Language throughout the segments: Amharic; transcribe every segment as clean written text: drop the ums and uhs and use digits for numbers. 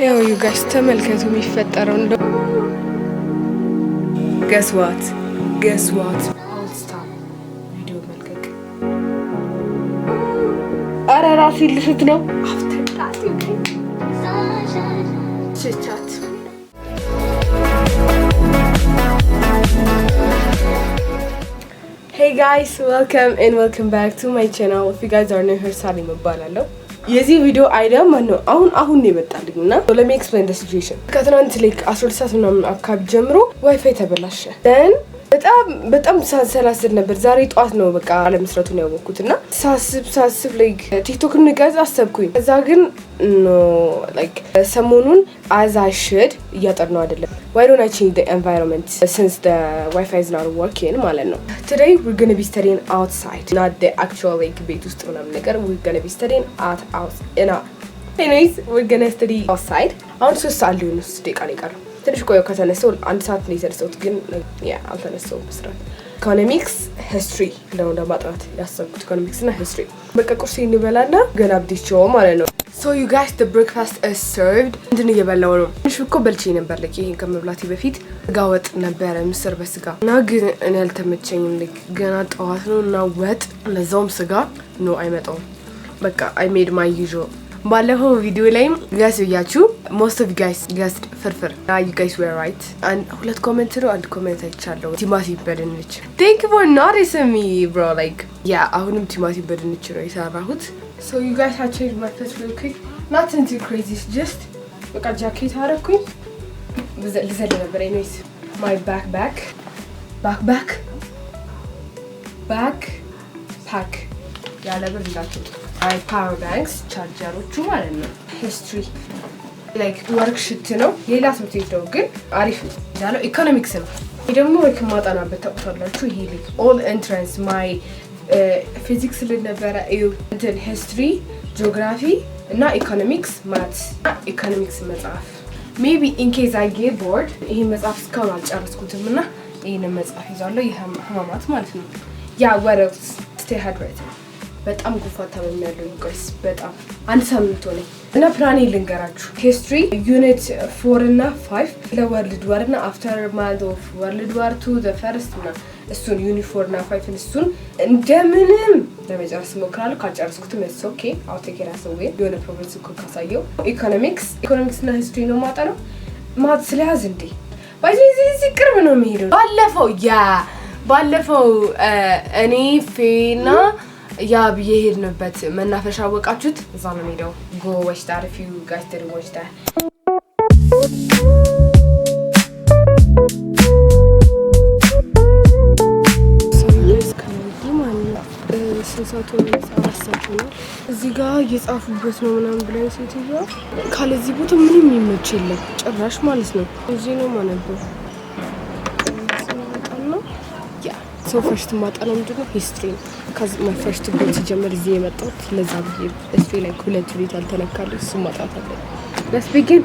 ያው you guys ተመልከቱ የሚፈጠረው እንደው guess what all stop ቪዲዮ መልቀቅ አረ ራሴ ልስት ነው after that you can chat. Hey guys, welcome back to my channel. If you guys are new here, Salim እባላለሁ። የዚህ ቪዲዮ አይዲያ ማን ነው? አሁን ነው የመጣልኝና let me explain the situation. ከትናንት ላይክ 12 ሰዓት ምናምን አካባቢ ጀምሮ ዋይፋይ ተበላሸ። then በጣም ሳሰላስል ነበር። ዛሬ ጧት ነው በቃ አለመስራቱን ያወቅኩትና ሳስብ ላይክ ቲክቶክ ንቀዝ አሰብኩኝ። እዛ ግን no like ሰሞኑን as I should እያጠናው አይደለም. Why don't I change the environment since the Wi-Fi is not working ማለት ነው. Today we're going to be studying outside, not the actual like ቤት ውስጥ ምናምን ነገር. We're going to be studying anyways we're going to study outside. አሁን 3 ሰዓት ሊሆን ነው ደቂቃ ነው የቀረው። ትንሽ ቆየው ከተነሳው 1 ሰዓት ነው የተነሳሁት ግን አልተነሳሁም በስርዓት። ኢኮኖሚክስ ሂስትሪ ነው ለማጥናት ያሰብኩት ኢኮኖሚክስ እና ሂስትሪ። በቃ ቁርስ እንበላና ገና አብዲቸው ማለት ነው። So you guys, the breakfast is served. እንትን እየበላሁ ነው። ትንሽ እኮ በልቼ ነበር like ይሄን ከመብላቴ በፊት ስጋ ወጥ ነበረ ምስር በስጋ እና ግን እኔ አልተመቸኝም። like ገና ጠዋት ነው እና ወጥ ለዛውም ስጋ ነው አይመጣውም። በቃ I made my usual. ባለፈው ቪዲዮ ላይ ጋስ ብያችሁ most of you guys guessed ፍርፍር. You guys were right. and ሁለት ኮሜንት ነው አንድ ኮሜንት አይቻለሁ ቲማቲም በድንች. Thank you for noticing me bro like አሁንም ቲማቲም በድንች ነው የሰራሁት. So you guys have changed my fit real quick. Nothing too crazy. It's just በቃ ጃኬት አደረኩኝ ልዘል ነበር። anyways my backpack ያለ ብር እንዳትወጡ አይ ፓወር ባንክስ ቻርጀሮቹ ማለት ነው። ሂስትሪ ላይክ ወርክ ሽት ነው ሌላ ትምህርት ነው ግን አሪፍ ነው ያለው ኢኮኖሚክስ ነው። ይሄ ደግሞ ወይ ከማጣናበት ታውቃላችሁ። ይሄ ላይክ ኦል ኤንትራንስ ማይ ፊዚክስ ልነበረ እንትን ሂስትሪ ጂኦግራፊ እና ኢኮኖሚክስ ማትስ ኢኮኖሚክስ መጽሐፍ ሜቢ ኢን ኬዝ አይ ጌት ቦርድ ይሄ መጽሐፍ እስካሁን አልጨረስኩትም እና ይሄን መጽሐፍ ይዛለሁ። ይሄ ህማማት ማለት ነው። ወረስ ስቴይ ሃይድሬትድ በጣም ጉፋት ታመኛለሁ ጋይስ በጣም አንድ ሳምንት ሆነኝ እና ፕላኔ ልንገራችሁ። ሂስትሪ ዩኒት 4 እና 5 ለወርልድ ዋር እና አፍተር ማንት ኦፍ ወርልድ ዋር 2 the first እና እሱን ዩኒት 4 እና 5 እሱን እንደምንም ለመጨረስ ሞክራለሁ። ካልጨረስኩትም it's okay I'll take it as a win የሆነ ፕሮግረስ እኮ ካሳየው። ኢኮኖሚክስ እና ሂስትሪ ነው ማጠናው። ማት ስለያዝ እንዴ ባይዚ ቅርብ ነው የሚሄደው። ባለፈው እኔ ፌና ብዬ ሄድንበት መናፈሻ ወቃችሁት እዛ ነው ሄደው go watch that if you guys didn't watch that. እዚህ ጋር እየጻፉበት ነው ምናምን ብላኝ ሴትዮዋ ካለዚህ ቦታ ምንም የሚመች የለም ጭራሽ ማለት ነው። እዚህ ነው ማነበው so first ማጣለው ምንድነው ሂስትሪ ከዚህ my first goal ሲጀምር እዚህ የመጣሁት ለዛ ብዬ ሂስትሪ ላይ ሁለት ሪት አልተነካለሁ እሱ ማጣት አለ። let's begin.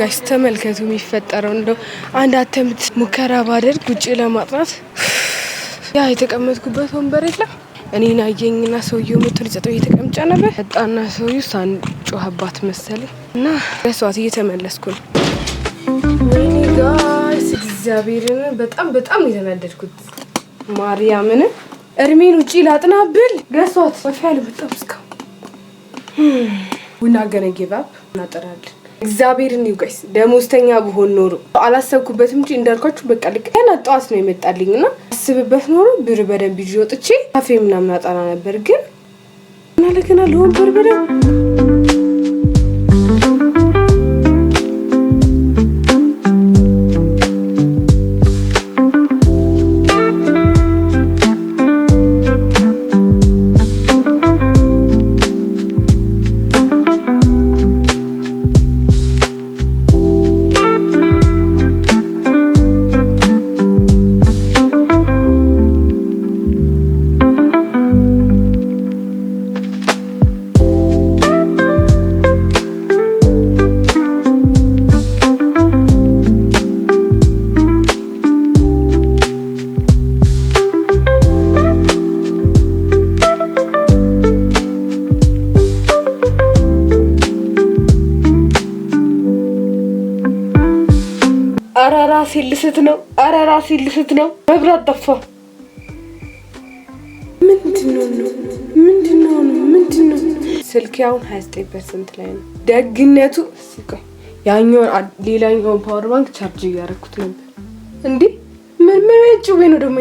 ጋይስ ተመልከቱ የሚፈጠረው እንደው አንድ አተምት ሙከራ ባደርግ ውጪ ለማጥናት ያ የተቀመጥኩበት ወንበር የለም እኔን አየኝና ሰውየው መጥቶ ሊጸጠው እየተቀምጫ ነበር። በጣና ሰውየው ሳንጮህባት መሰለኝ እና ለሷት እየተመለስኩ ነው። ወይኔ ጋይስ እግዚአብሔርን በጣም የተናደድኩት ማርያምን እርሜን ውጪ ላጥናብል ገሷት ወፋል በጣም እስካሁን ቡና ገነጌባብ እናጠራለን። እግዚአብሔርን ነው ጋይስ ደሞዝተኛ ብሆን ኖሮ አላሰብኩበትም እንጂ እንዳልኳችሁ በቃ ልክ ገና ጠዋት ነው የመጣልኝና አስብበት ኖሮ ብር በደንብ ይዤ ወጥቼ ካፌ ምናምን አጠና ነበር። ግን እና ለገና ለወንበር በደንብ ራሴ ልስት ነው መብራት ጠፋ። ምንድነው ስልኬ አሁን 29% ላይ ነው። ደግነቱ ያኛውን ሌላኛውን ፓወር ባንክ ቻርጅ እያደረኩት ነበር። እንዴ ምን ጩቤ ነው ደግሞ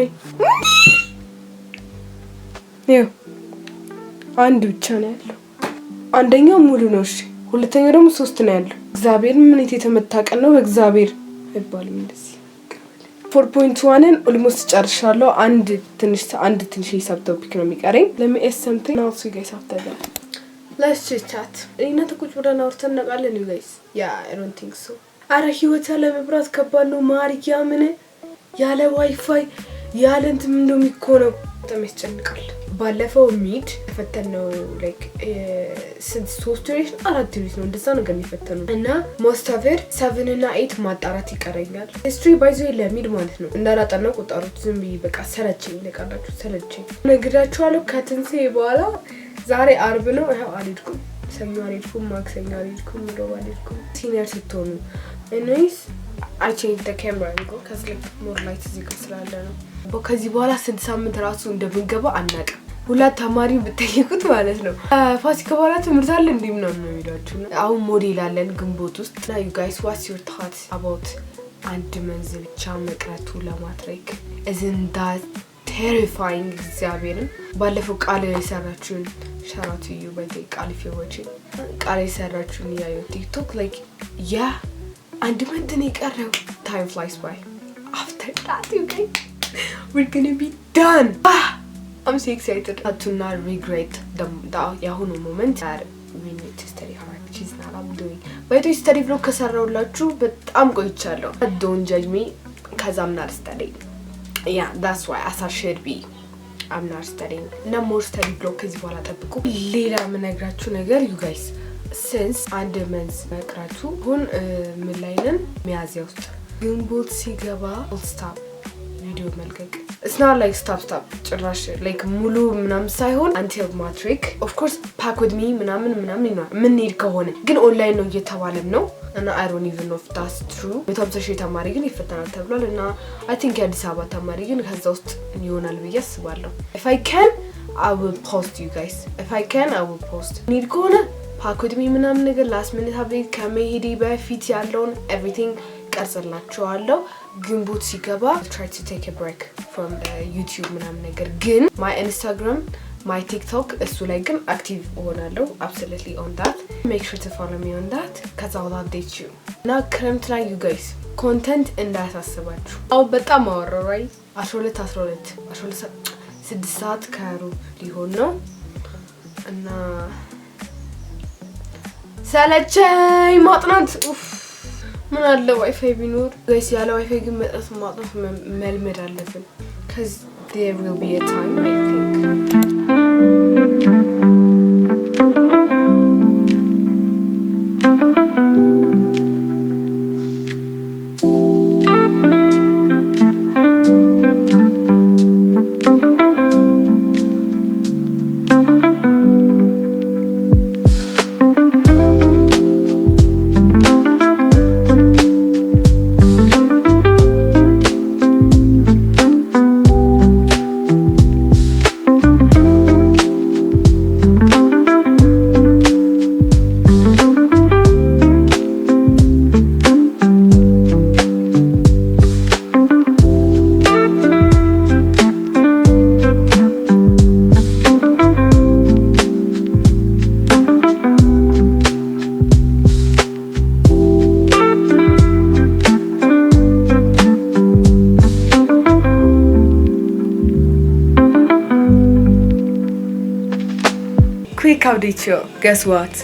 ይሄ አንድ ብቻ ነው ያለው። አንደኛው ሙሉ ነው። እሺ ሁለተኛው ደግሞ 3 ነው ያለው። እግዚአብሔር ምን የተመታቀን ነው በእግዚአብሔር አይባልም እንደዚህ 4.1ን ኦልሞስት ጨርሻለሁ። አንድ ትንሽ ሂሳብ ቶፒክ ነው የሚቀረኝ። ለሚ ኤስ something now so guys after that let's chat እና ተቁጭ ብለን አውርተን ነቃለን you guys yeah I don't think so አረ ህይወት ያለ መብራት ከባድ ነው ማርኪያ ምን ያለ ዋይፋይ ያለ እንትን እንደው የሚኮነው በጣም ያስጨንቃል። ባለፈው ሚድ ፈተነው ላይክ since 3 days 4 days ነው እንደዛ ነገር የሚፈተኑ እና most of it 7 እና 8 ማጣራት ይቀረኛል። history by the way ለሚድ ማለት ነው እንዳላጠናው ቁጣሮች ዝም ብዬ በቃ ሰለቸኝ ለቃላችሁ ሰለቸኝ ነግራችኋለሁ። ከትንሣኤ በኋላ ዛሬ አርብ ነው ይሄው አልሄድኩም። ሰኞ አልሄድኩም፣ ማክሰኞ አልሄድኩም፣ ሮብ አልሄድኩም። ሲኒየር ስትሆኑ anyways I changed the camera angle cuz like more light እዚህ ጋር ስላለ ነው። ከዚህ በኋላ ስንት ሳምንት ራሱ እንደምንገባ አናውቅም። ሁለት ተማሪ ብትጠይቁት ማለት ነው ፋሲካ በኋላ ትምህርት አለ እንዴ ምናምን ነው የሚሏችሁ። አሁን ሞዴል አለን ግንቦት ውስጥ እና you guys what's your thoughts about አንድ መንዝ ብቻ መቅረቱ ለማትሪክ isn't that terrifying? እግዚአብሔርን ባለፈው ቃል የሰራችሁን ሻራቱ you by the ቃል ይፈወጪ ቃል የሰራችሁን ያዩ ቲክቶክ like yeah አንድ መንዝ ነው የቀረው time flies by after that you guys we're gonna be done. I'm so excited to not regret the ያሁኑ moment that we need to study hard which is not I'm doing. But to study vlog ከሰራውላችሁ በጣም ቆይቻለሁ. Don't judge me cuz I'm not studying. Yeah, that's why as I should be. I'm not studying. No more study vlog ከዚህ በኋላ ጠብቁ። ሌላ ምነግራችሁ ነገር you guys since አንድ መንዝ መቅራቱ ሁን ምን ላይ ነን ሚያዝያ ውስጥ ግንቦት ሲገባ full stop video መልቀቅ it's not like stop ጭራሽ like ሙሉ ምናምን ሳይሆን until matric of course pack with me ምናምን ነው ምን ሄድ ከሆነ ግን ኦንላይን ነው እየተባለም ነው እና I don't even know if that's true። በታምሰሽ ተማሪ ግን ይፈተናል ተብሏል እና I think የአዲስ አበባ ተማሪ ግን ከዛ ውስጥ ይሆናል ብዬ አስባለሁ። if I can I will post you guys if I can I will post ሄድ ከሆነ pack with me ምናምን ነገር last minute update ከመሄዴ በፊት ያለውን everything ቀርጽላችኋለሁ። ግንቦት ሲገባ try to take a break from the YouTube ምናምን ነገር ግን my Instagram my TikTok እሱ ላይ ግን active ሆናለሁ absolutely on that. Make sure to follow me on that cuz I will update you. Now ክረምት ላይ you guys content እንዳያሳስባችሁ። አው በጣም አወራው right 12 6 ሰዓት ከሩብ ሊሆን ነው እና ሰለቸኝ ማጥናት ምን አለ ዋይፋይ ቢኖር ጋይስ ያለ ዋይፋይ ግን ማጥናት መልመድ አለብን cuz there will be a time I think quick update yo. Guess what?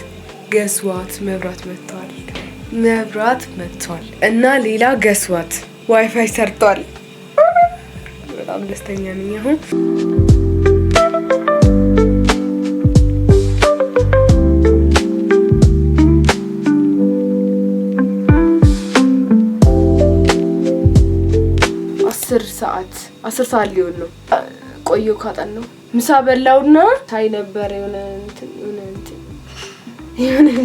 መብራት መጥቷል እና ሌላ guess what? ዋይፋይ ሰርቷል። በጣም ደስተኛ ነኝ አሁን። አስር ሰዓት ሊሆን ነው። ቆዮ ካጠናው ምሳ በላውና ሳይ ነበር የሆነ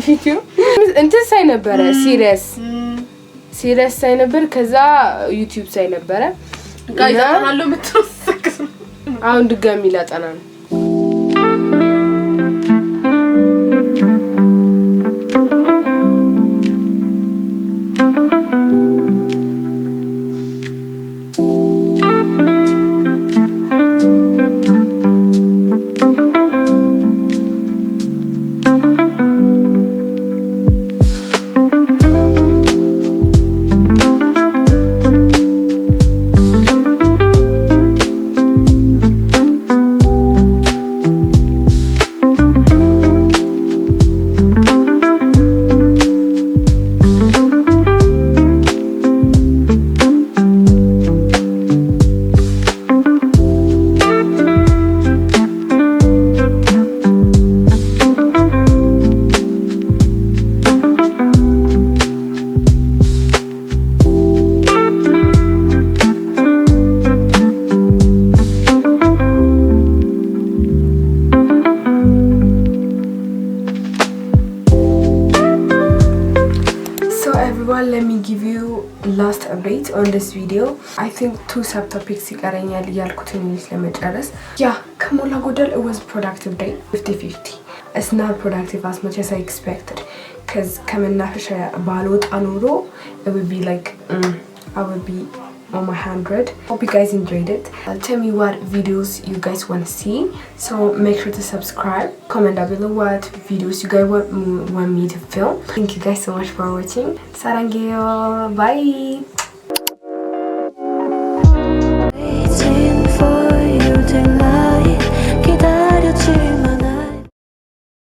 ቪዲዮ እንትን ሳይ ነበር ሲሪየስ ሳይ ነበር። ከዛ ዩቲዩብ ሳይ ነበር ጋይስ አጠናለሁ ምትወስከስ አሁን ድጋሚ ላጠና ነው። Let me give you last update on this video. I think 2 subtopics ይቀረኛል ያልኩት ነው ለመጨረስ። ከሞላ ጎደል it was productive day 50-50. It's not productive as much as I expected cuz ከመናፈሻ ባልወጣ ኖሮ it would be like I would be on my 100. Hope you guys enjoyed it. Tell me what videos you guys want to see. So make sure to subscribe. Comment down below what videos you guys want me to film. Thank you guys so much for watching. Saranghae. Bye.